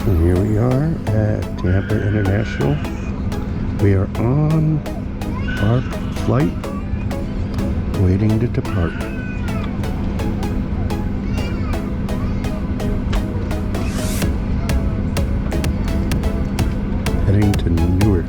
And here we are at Tampa International. We are on our flight, waiting to depart. Heading to Newark.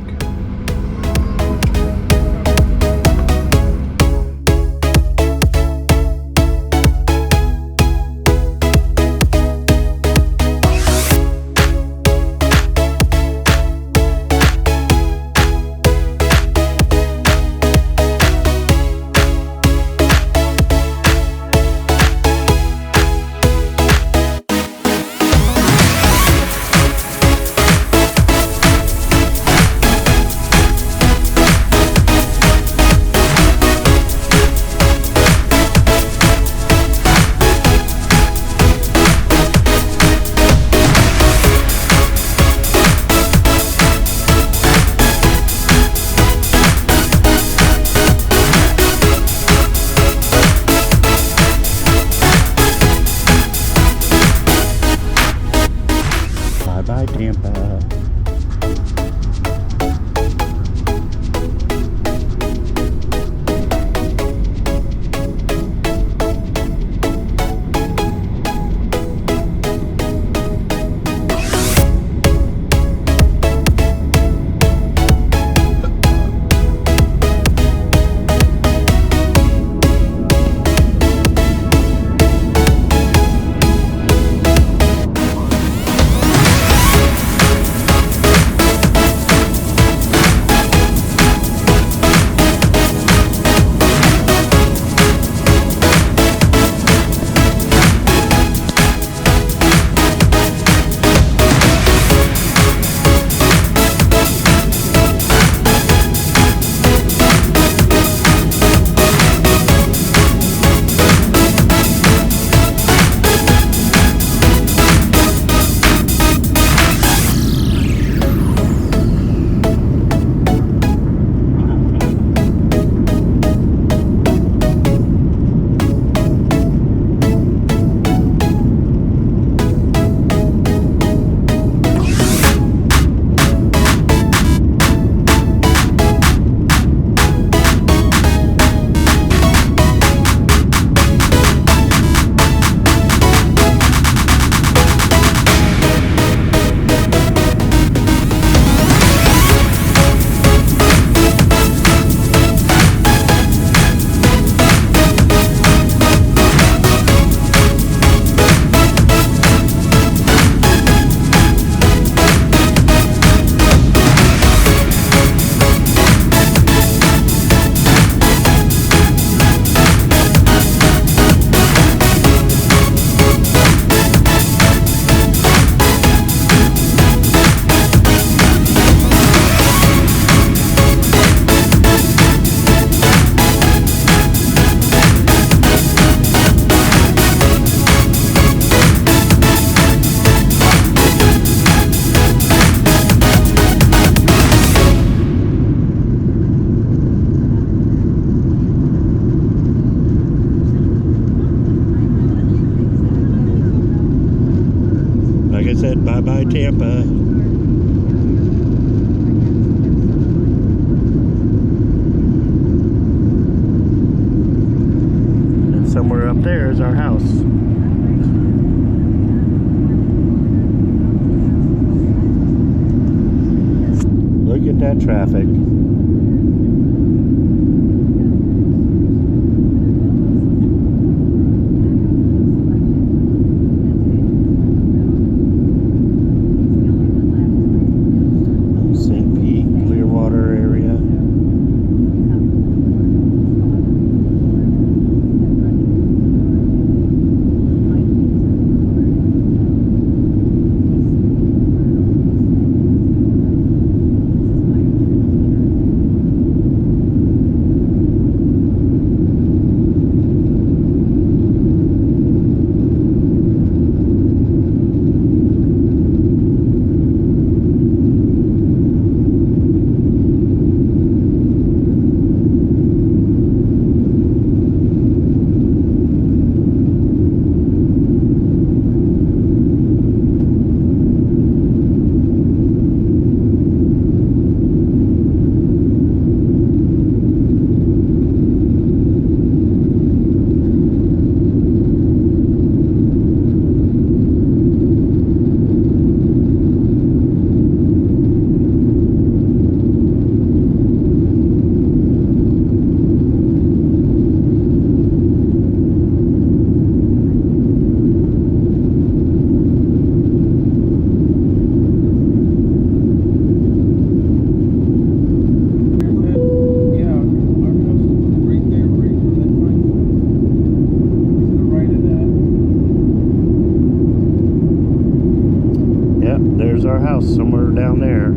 Bye, Tampa. Like I said, bye-bye Tampa. And somewhere up there is our house. Look at that traffic. Yep, there's our house somewhere down there.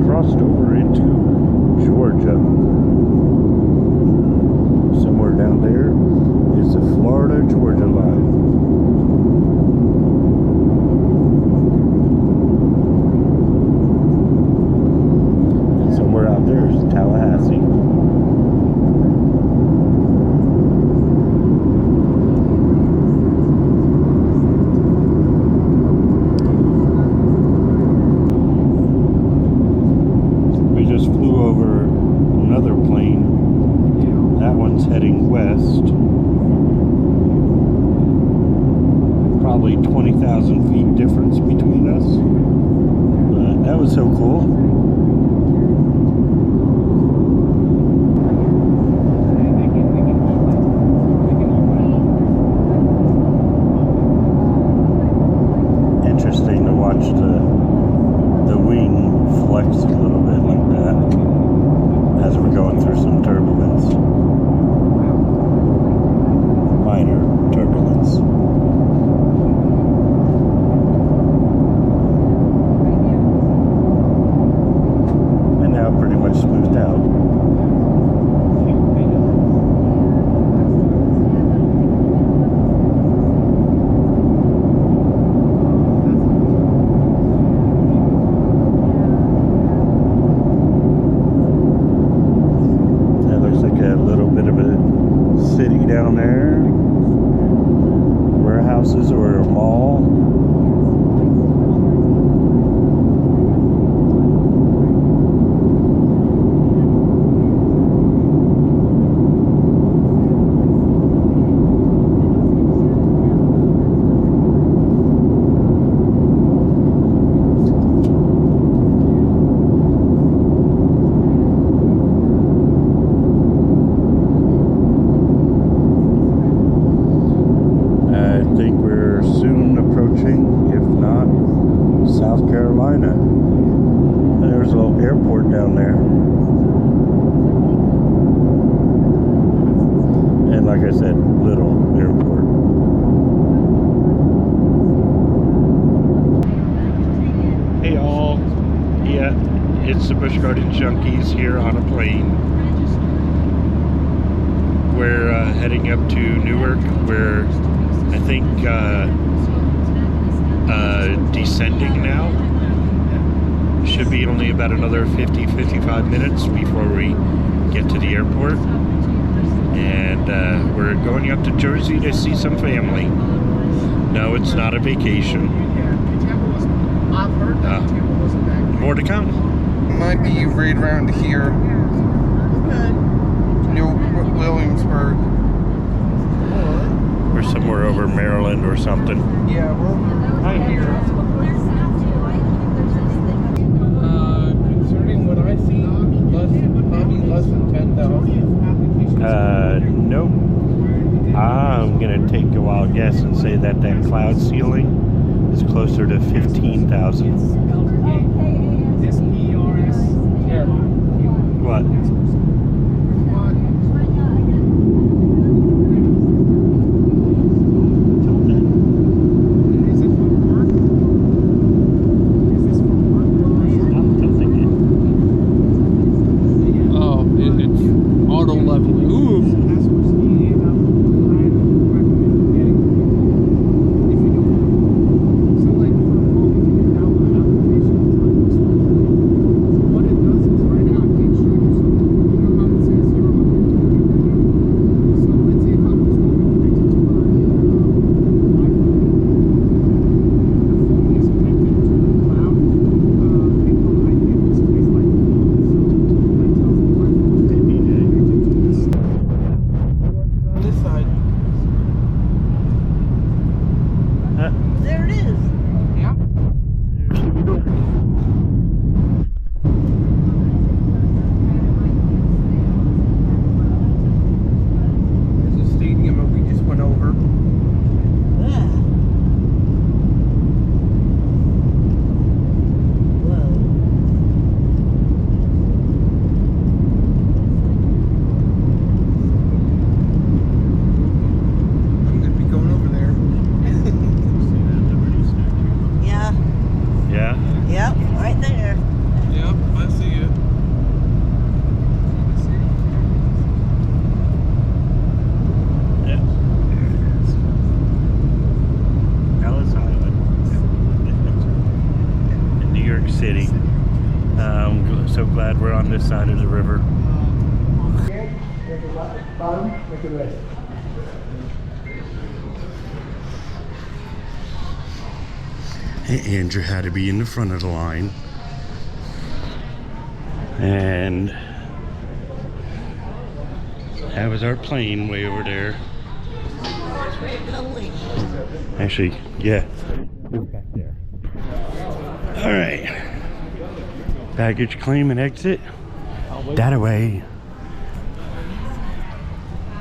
Crossed over into Georgia. Somewhere down there is the Florida-Georgia line. And somewhere out there is Tallahassee. Heading west, probably 20,000 feet difference between us, but that was so cool. Interesting to watch the wing flex a little bit like that as we're going through some turbulence. Minor turbulence. garden junkies here on a plane. We're heading up to Newark. We're, I think, descending now. Should be only about another 50-55 minutes before we get to the airport. And we're going up to Jersey to see some family. No, it's not a vacation. More to come. Might be right around here. New Williamsburg. Or somewhere over Maryland or something. Yeah, we're right here. Concerning what I see, probably less than 10,000. Nope. I'm gonna take a wild guess and say that cloud ceiling is closer to 15,000. What? So glad we're on this side of the river. Hey, Andrew had to be in the front of the line. And that was our plane way over there. Actually, yeah, back there. All right. Baggage claim and exit. That away.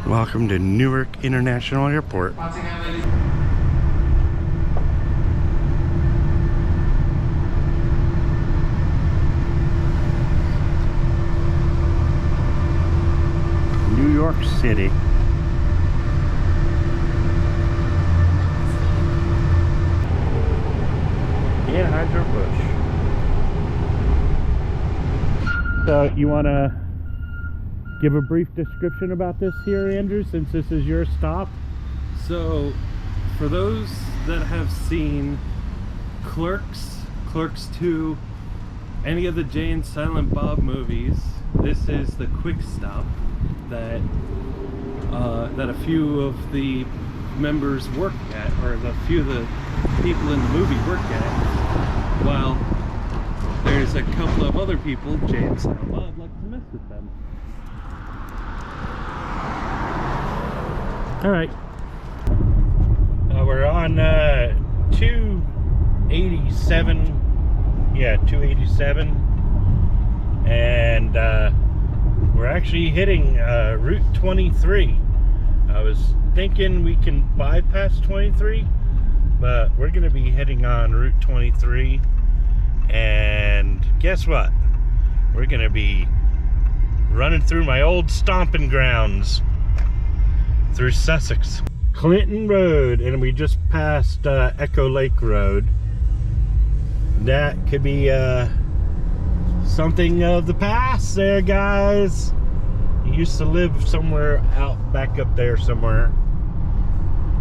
Welcome to Newark International Airport. New York City. Busch. So you want to give a brief description about this here, Andrew, since this is your stop? So for those that have seen Clerks, Clerks 2, any of the Jay and Silent Bob movies, this is the quick stop that that a few of the members work at, or the few of the people in the movie work at, while there's a couple of other people, Jay and Silent Bob, like to mess with them. All right. We're on 287. Yeah, 287. And we're actually hitting Route 23. I was thinking we can bypass 23, but we're going to be heading on Route 23. And guess what? We're going to be running through my old stomping grounds through Sussex. Clinton Road, and we just passed Echo Lake Road. That could be Something of the past there, guys. He used to live somewhere out back up there somewhere.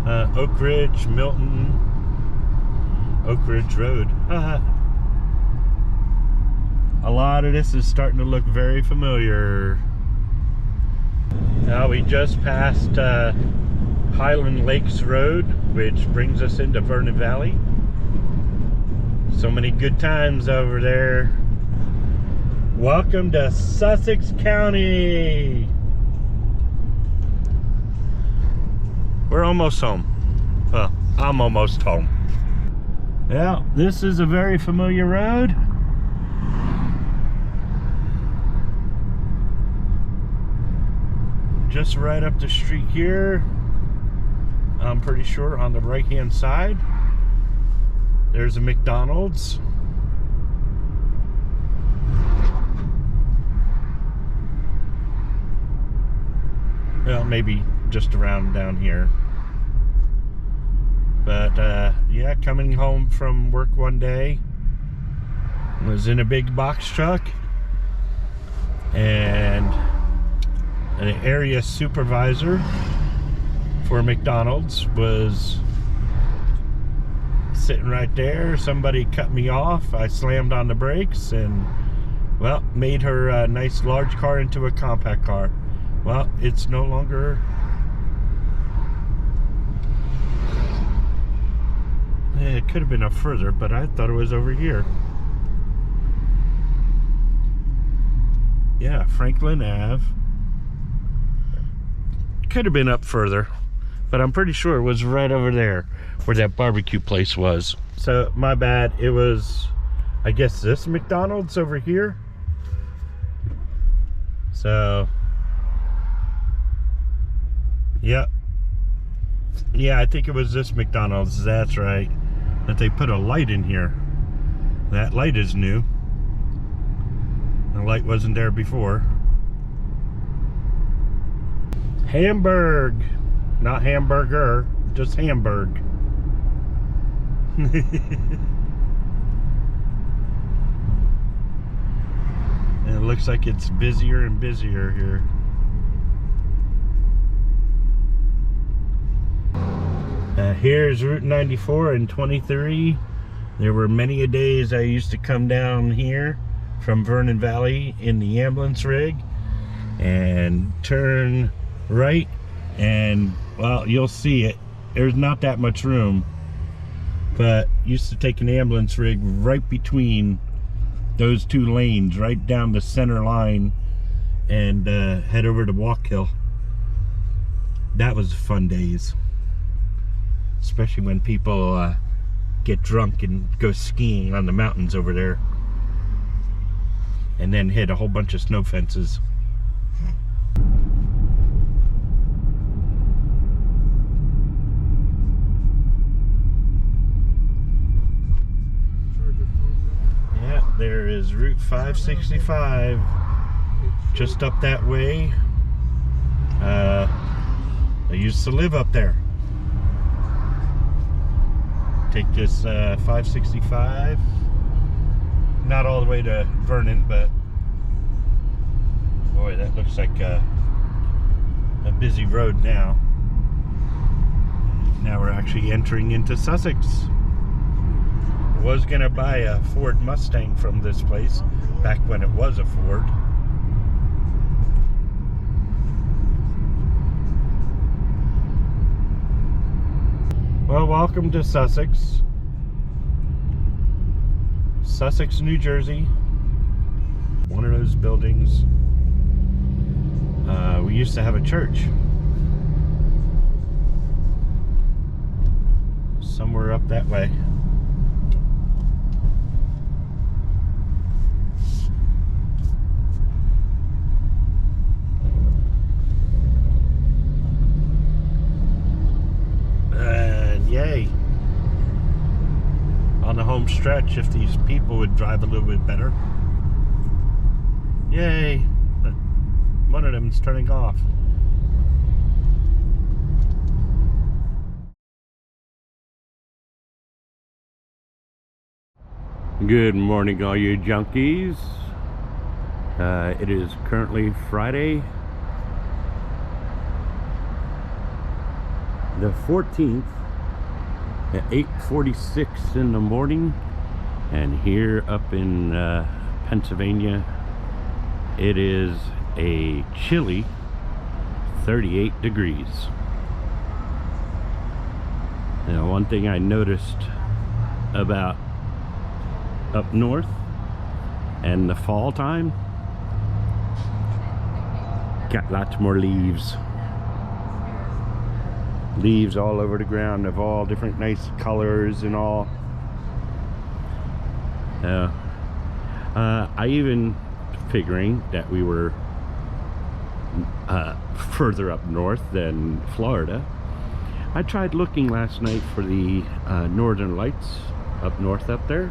Oak Ridge, Milton, Oak Ridge Road. A lot of this is starting to look very familiar. Now we just passed Highland Lakes Road, which brings us into Vernon Valley. So many good times over there. Welcome to Sussex County. We're almost home. Well, I'm almost home. Yeah, this is a very familiar road. Just right up the street here, I'm pretty sure on the right hand side, there's a McDonald's. Well, maybe just around down here. But yeah, coming home from work one day, was in a big box truck, and an area supervisor for McDonald's was sitting right there. Somebody cut me off. I slammed on the brakes and, well, made her nice large car into a compact car. Well, it's no longer. It could have been up further, but I thought it was over here. Yeah, Franklin Ave. Could have been up further, but I'm pretty sure it was right over there where that barbecue place was. So my bad. It was, I guess, this McDonald's over here. So yeah, I think it was this McDonald's. That's right, that they put a light in here. That light is new. The light wasn't there before. Hamburg, not hamburger, just Hamburg. And it looks like it's busier and busier here. Here's Route 94 and 23. There were many a days I used to come down here from Vernon Valley in the ambulance rig and turn right, and, well, you'll see it. There's not that much room, but used to take an ambulance rig right between those two lanes, right down the center line, and head over to Walk Hill. That was fun days, especially when people get drunk and go skiing on the mountains over there, and then hit a whole bunch of snow fences. Yeah, there is Route 565 just up that way. I used to live up there. Take this 565, not all the way to Vernon, but boy, that looks like a busy road now. Now we're actually entering into Sussex. Was gonna buy a Ford Mustang from this place back when it was a Ford. Well, welcome to Sussex. Sussex, New Jersey. One of those buildings. We used to have a church somewhere up that way. Yay. On the home stretch, if these people would drive a little bit better. Yay. But one of them is turning off. Good morning, all you junkies. It is currently Friday the 14th at 8:46 in the morning, and here up in Pennsylvania it is a chilly 38 degrees. Now, one thing I noticed about up north and the fall time, got lots more leaves all over the ground of all different nice colors and all. I even figuring that we were further up north than Florida. I tried looking last night for the northern lights up north up there.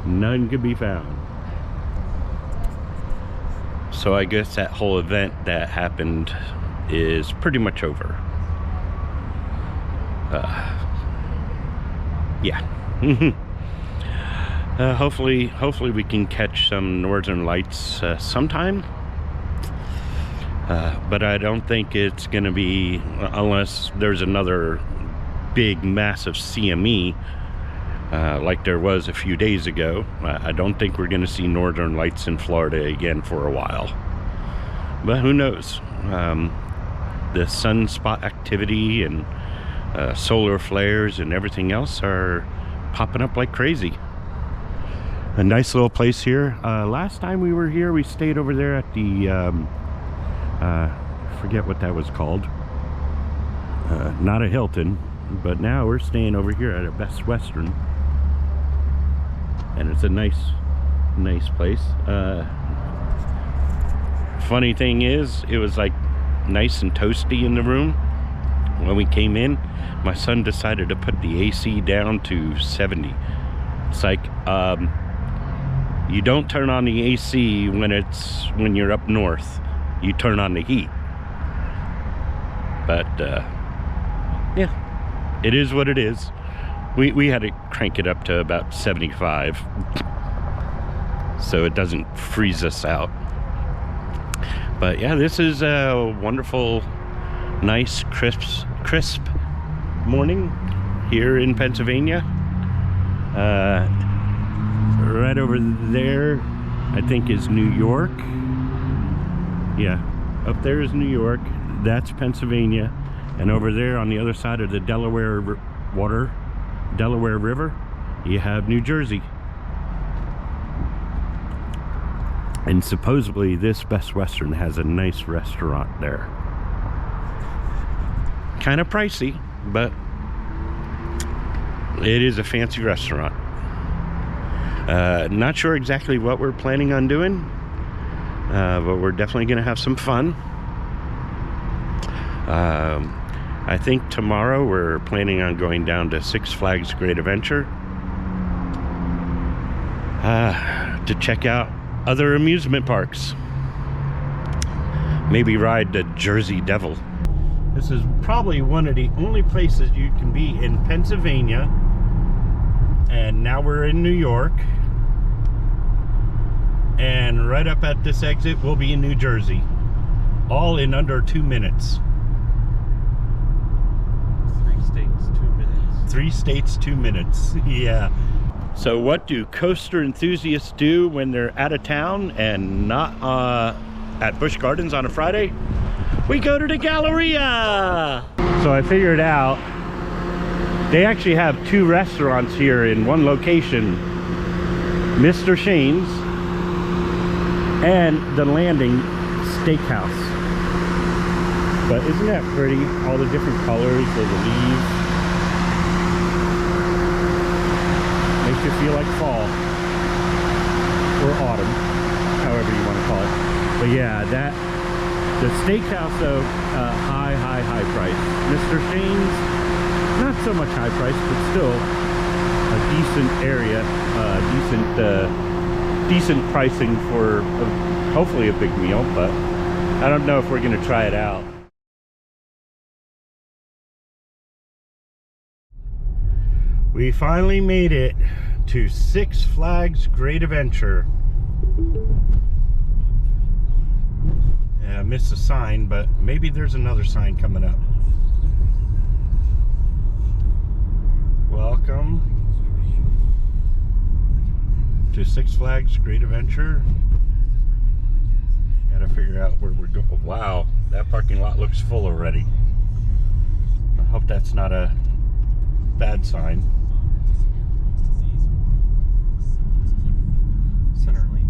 None could be found. So I guess that whole event that happened is pretty much over. Yeah. Hopefully we can catch some northern lights sometime. But I don't think it's gonna be, unless there's another big massive CME like there was a few days ago. I don't think we're gonna see northern lights in Florida again for a while, but who knows. The sunspot activity and solar flares and everything else are popping up like crazy. A nice little place here. Last time we were here, we stayed over there at the forget what that was called. Not a Hilton, but now we're staying over here at a Best Western, and it's a nice place. Funny thing is, it was like nice and toasty in the room when we came in. My son decided to put the AC down to 70. It's like, you don't turn on the AC when you're up north. You turn on the heat. But yeah, it is what it is. We had to crank it up to about 75 so it doesn't freeze us out. But yeah, this is a wonderful, nice, crisp morning here in Pennsylvania. Right over there, I think, is New York. Yeah, up there is New York. That's Pennsylvania. And over there on the other side of the Delaware River, you have New Jersey. And supposedly this Best Western has a nice restaurant there. Kind of pricey, but it is a fancy restaurant. Not sure exactly what we're planning on doing, but we're definitely going to have some fun. I think tomorrow we're planning on going down to Six Flags Great Adventure to check out other amusement parks. Maybe ride the Jersey Devil. This is probably one of the only places you can be in Pennsylvania, and now we're in New York, and right up at this exit we'll be in New Jersey, all in under 2 minutes. 3 states, 2 minutes. 3 states, 2 minutes. Yeah. So what do coaster enthusiasts do when they're out of town and not at Busch Gardens on a Friday? We go to the Galleria. So I figured out they actually have 2 restaurants here in one location, Mr. Shane's and the Landing Steakhouse. But isn't that pretty? All the different colors of the leaves. Makes you feel like fall or autumn, however you want to call it. But yeah, the steakhouse though, high price. Mr. Shane's, not so much high price, but still a decent area, decent pricing for hopefully a big meal. But I don't know if we're gonna try it out. We finally made it to Six Flags Great Adventure. I missed a sign, but maybe there's another sign coming up. Welcome to Six Flags Great Adventure. Gotta figure out where we're going. Wow, that parking lot looks full already. I hope that's not a bad sign. Center lane.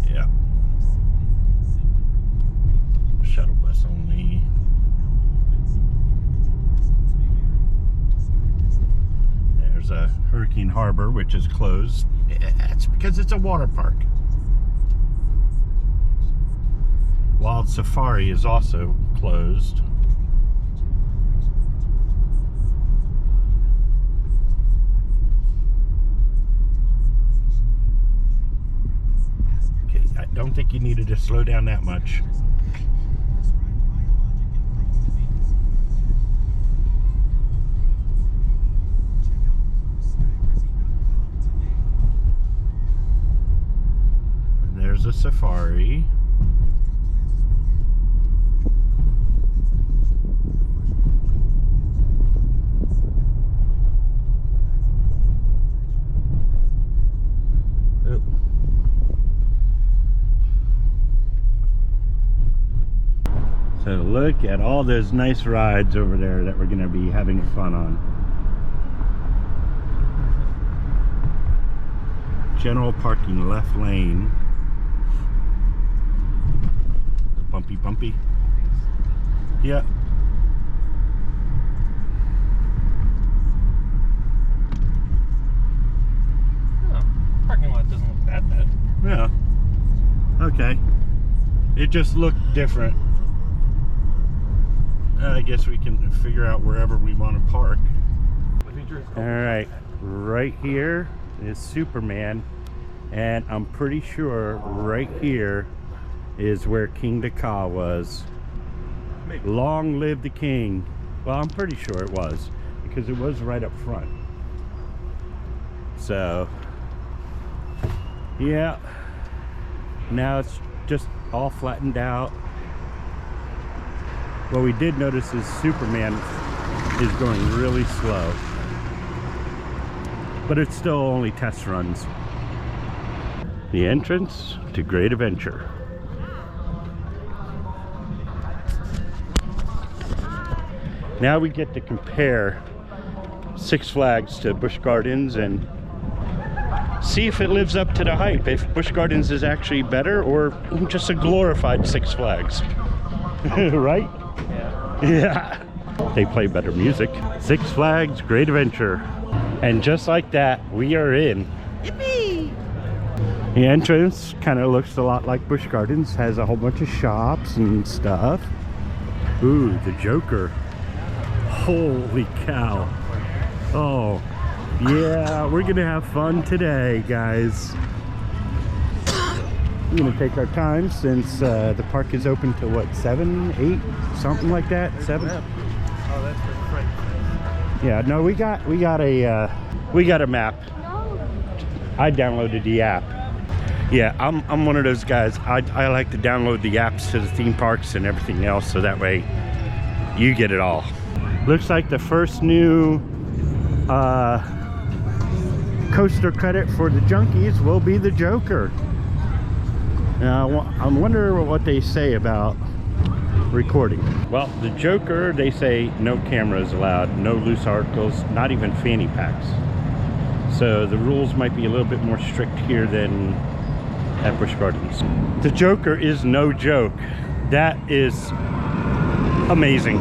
Yeah. Shuttle bus only. There's a Hurricane Harbor, which is closed. That's because it's a water park. Wild Safari is also closed. Okay, I don't think you needed to slow down that much. And there's a safari. So look at all those nice rides over there that we're going to be having fun on. General parking left lane. Bumpy. Yeah. Oh, parking lot doesn't look that bad. Yeah. Okay. It just looked different. I guess we can figure out wherever we want to park. Alright, right here is Superman, and I'm pretty sure right here is where King Dakar was. Long live the king. Well, I'm pretty sure it was, because it was right up front. So, yeah. Now it's just all flattened out. What we did notice is Superman is going really slow, but it's still only test runs. The entrance to Great Adventure. Now we get to compare Six Flags to Busch Gardens and see if it lives up to the hype, if Busch Gardens is actually better or just a glorified Six Flags. Right? Yeah, they play better music. Six Flags Great Adventure. And just like that, we are in. Yippee! The entrance kind of looks a lot like Busch Gardens. Has a whole bunch of shops and stuff. Ooh, the Joker. Holy cow. Oh, yeah, we're gonna have fun today, guys. We're gonna take our time since the park is open to what, 7, 8, something like that. 7. Oh, that's for Frank. Yeah, no, we got a map. I downloaded the app. Yeah, I'm one of those guys. I like to download the apps to the theme parks and everything else, so that way you get it all. Looks like the first new coaster credit for the junkies will be the Joker. Now, I wonder what they say about recording. Well, the Joker, they say no cameras allowed, no loose articles, not even fanny packs. So the rules might be a little bit more strict here than at Busch Gardens. The Joker is no joke. That is amazing.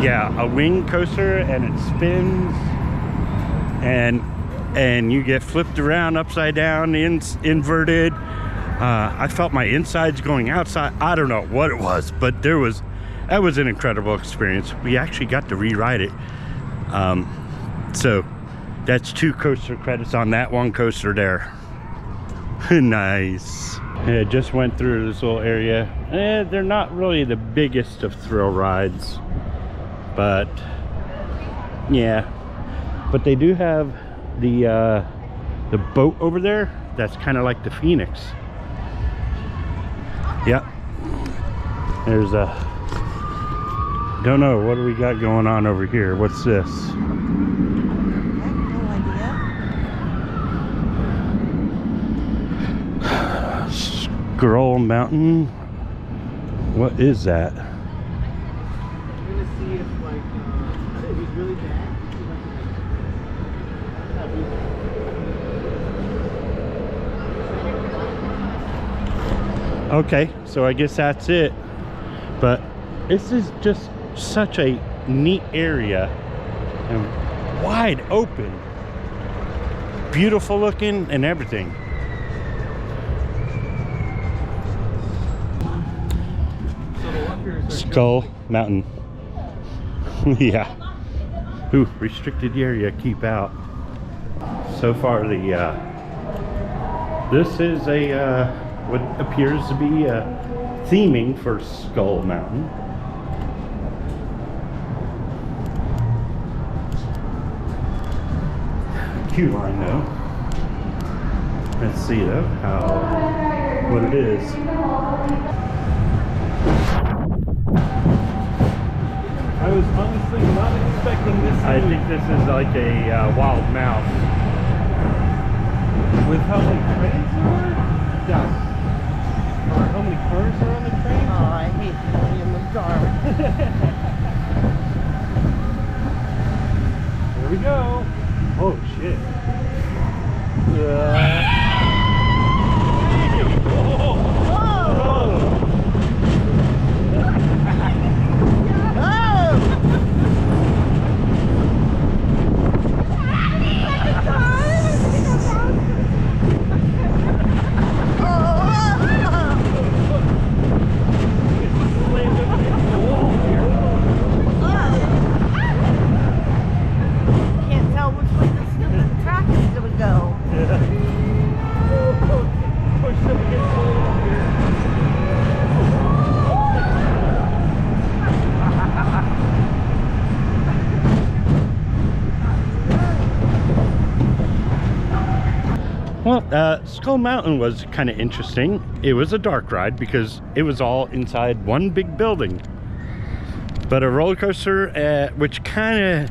Yeah, a wing coaster, and it spins, and you get flipped around upside down, inverted. I felt my insides going outside. I don't know what it was, but that was an incredible experience. We actually got to re-ride it. So that's 2 coaster credits on that one coaster there. Nice. Yeah, just went through this little area. They're not really the biggest of thrill rides, but yeah. But they do have the the boat over there, that's kind of like the Phoenix. Yep. There's a, don't know, what do we got going on over here? What's this? Scroll Mountain. What is that? I'm gonna see if like it was really bad. Okay, so I guess that's it. But this is just such a neat area and wide open, beautiful looking and everything. Skull Mountain. Yeah. Ooh, restricted area, keep out. So far the this is a what appears to be theming for Skull Mountain. Queue line though. Let's see though what it is. I was honestly not expecting this. I think this is like a wild mouse. With how many trains there were? Yeah. Or how many cars are on the train? Oh, I hate going in the dark. Here we go. Oh shit. Can't tell which way the stupid track is gonna go. Push them against the wall here. Well, Skull Mountain was kind of interesting. It was a dark ride because it was all inside one big building. But a roller coaster, which kind of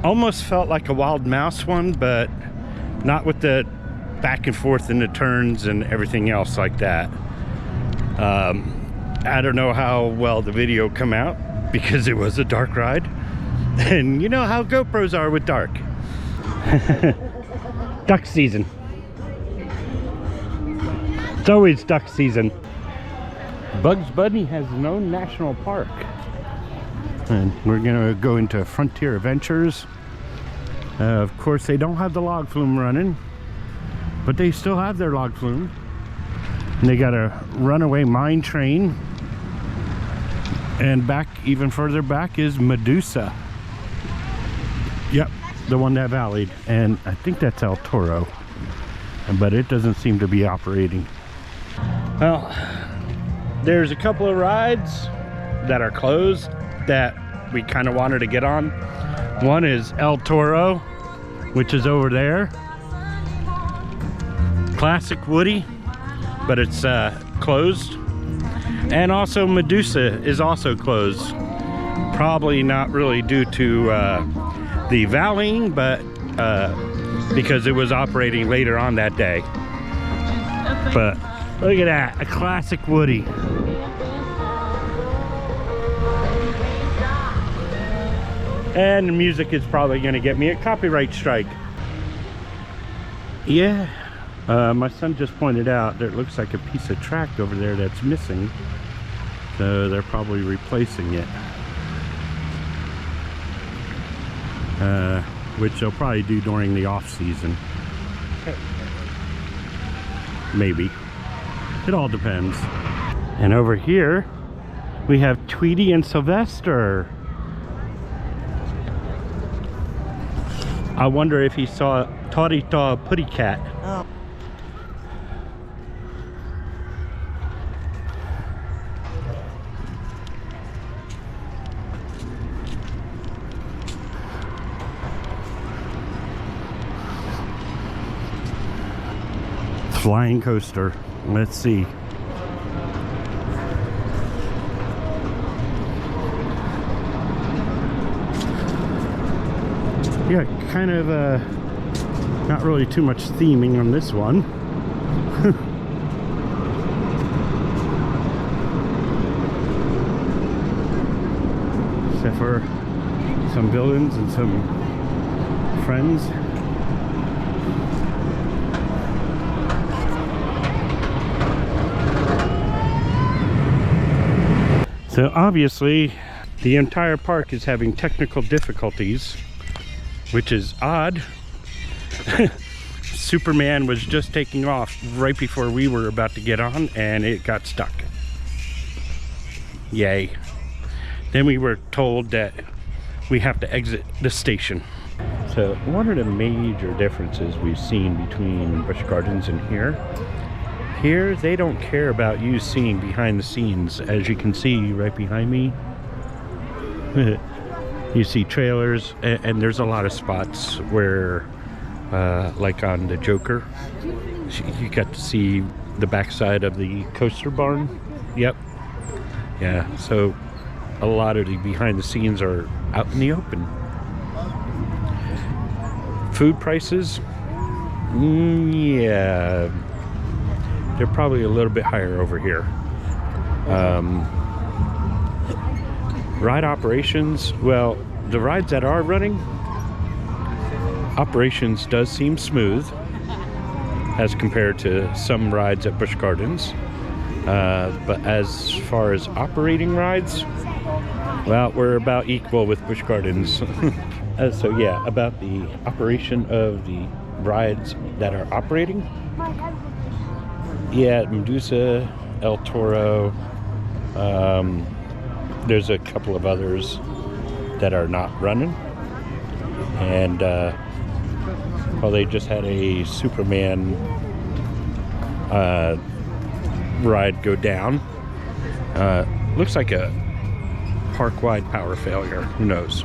almost felt like a wild mouse one, but not with the back and forth in the turns and everything else like that. I don't know how well the video come out because it was a dark ride. And you know how GoPros are with dark. Duck season. It's always duck season. Bugs Bunny has no national park. And we're gonna go into Frontier Adventures. Of course, they don't have the log flume running, but they still have their log flume. And they got a runaway mine train. And back, even further back, is Medusa. Yep, the one that valleyed. And I think that's El Toro. But it doesn't seem to be operating. Well, there's a couple of rides that are closed that we kind of wanted to get on. One is El Toro, which is over there. Classic Woody, but it's closed. And also Medusa is also closed. Probably not really due to the valleying, but because it was operating later on that day. But look at that, a classic Woody. And the music is probably gonna get me a copyright strike. Yeah, my son just pointed out there looks like a piece of track over there that's missing. So they're probably replacing it. Which they'll probably do during the off season. Maybe. It all depends. And over here, we have Tweety and Sylvester. I wonder if he saw Toddy-Taw Putty Cat. Oh. flying coaster. Let's see. Yeah, kind of not really too much theming on this one. Except for some buildings and some friends. So obviously the entire park is having technical difficulties, which is odd. Superman was just taking off right before we were about to get on and it got stuck. Yay. Then we were told that we have to exit the station. So one of the major differences we've seen between Busch Gardens and here they don't care about you seeing behind the scenes. As you can see right behind me, you see trailers, and there's a lot of spots where like on the Joker, you got to see the backside of the coaster barn. Yep. Yeah, so a lot of the behind the scenes are out in the open. Food prices, yeah, they're probably a little bit higher over here. Ride operations, well, the rides that are running, operations does seem smooth as compared to some rides at Busch Gardens. But as far as operating rides, well, we're about equal with Busch Gardens. So yeah, about the operation of the rides that are operating. Yeah, Medusa, El Toro, there's a couple of others that are not running. And well, they just had a Superman ride go down. Looks like a park-wide power failure. Who knows?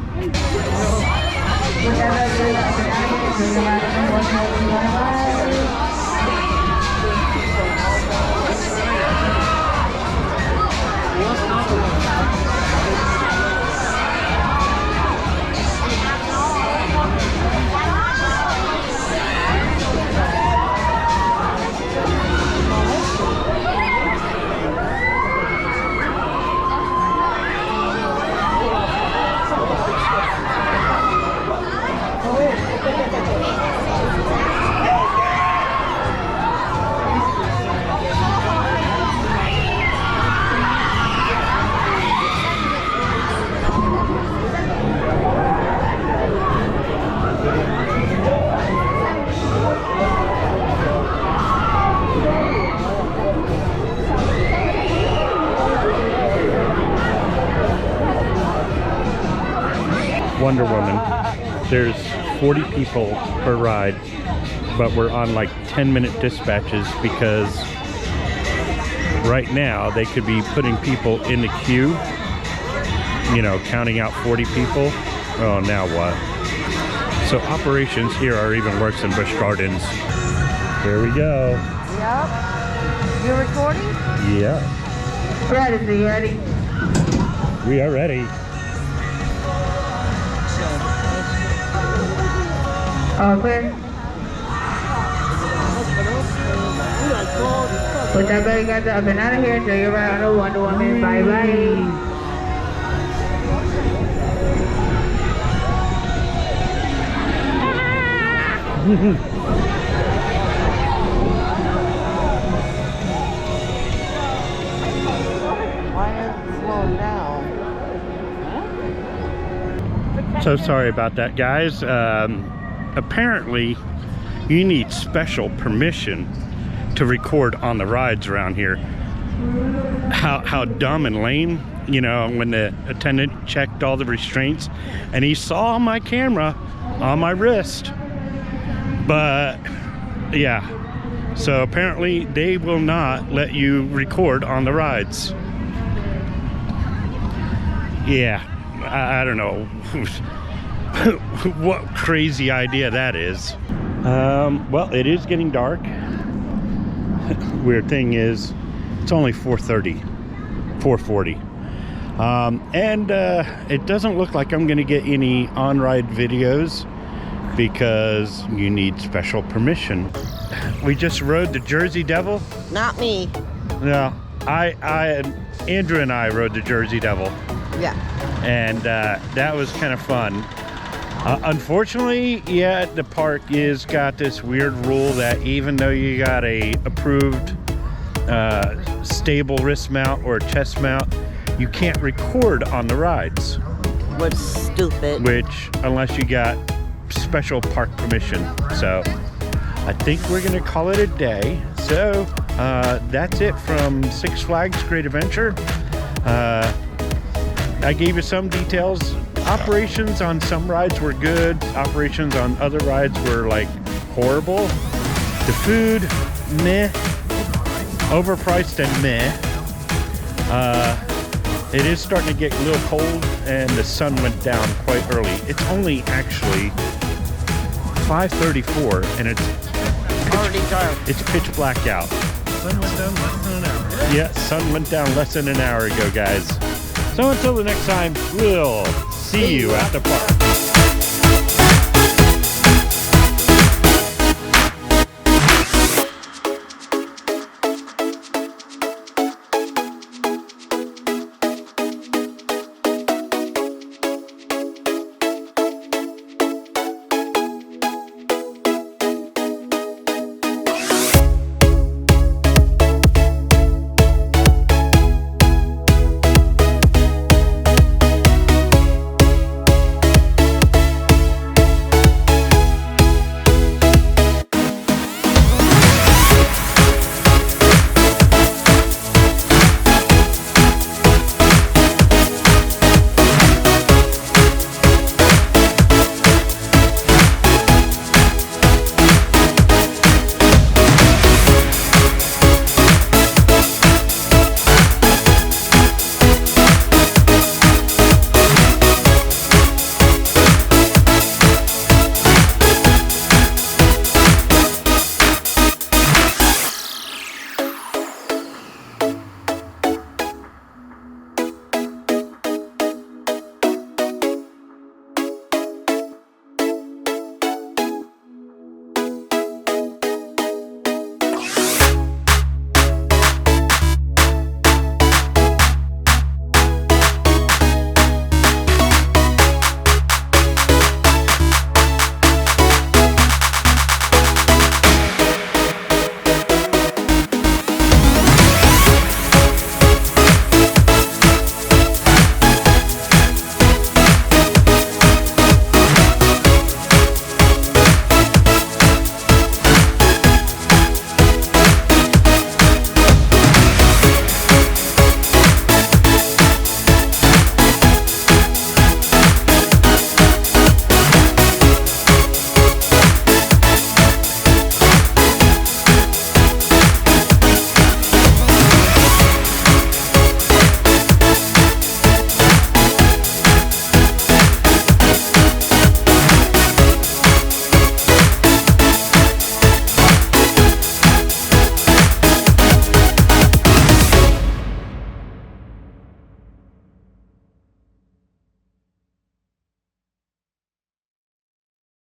Wonder Woman. There's 40 people per ride, but we're on like 10-minute dispatches because right now they could be putting people in the queue, you know, counting out 40 people. Oh, now what? So operations here are even worse than Busch Gardens. Here we go. Yep. You're recording? Yeah. Ready. We are ready. All clear. Put that belly guys up and out of here. Enjoy your ride on the Wonder Woman. Bye bye. Why is it slowing down? So sorry about that, guys. Apparently you need special permission to record on the rides around here. How dumb and lame, you know, when the attendant checked all the restraints and he saw my camera on my wrist. But yeah, so apparently they will not let you record on the rides. Yeah, I don't know what crazy idea that is. Well, it is getting dark. weird thing is it's only 4:30, 4:40. And it doesn't look like I'm gonna get any on-ride videos because you need special permission. We just rode the Jersey Devil. Not me. No, Andrew and I rode the Jersey Devil. Yeah. And that was kind of fun. Unfortunately, yeah, the park is got this weird rule that even though you got a approved stable wrist mount or chest mount, you can't record on the rides. What's stupid? Which, unless you got special park permission. So I think we're gonna call it a day. So that's it from Six Flags Great Adventure. I gave you some details. Operations on some rides were good. Operations on other rides were like horrible. The food, meh. Overpriced and meh. It is starting to get a little cold and the sun went down quite early. It's only actually 5:34 and it's Already dark. it's pitch black out. Sun went down less than an hour. Yeah, sun went down less than an hour ago, guys. So until the next time, we'll see you at the park.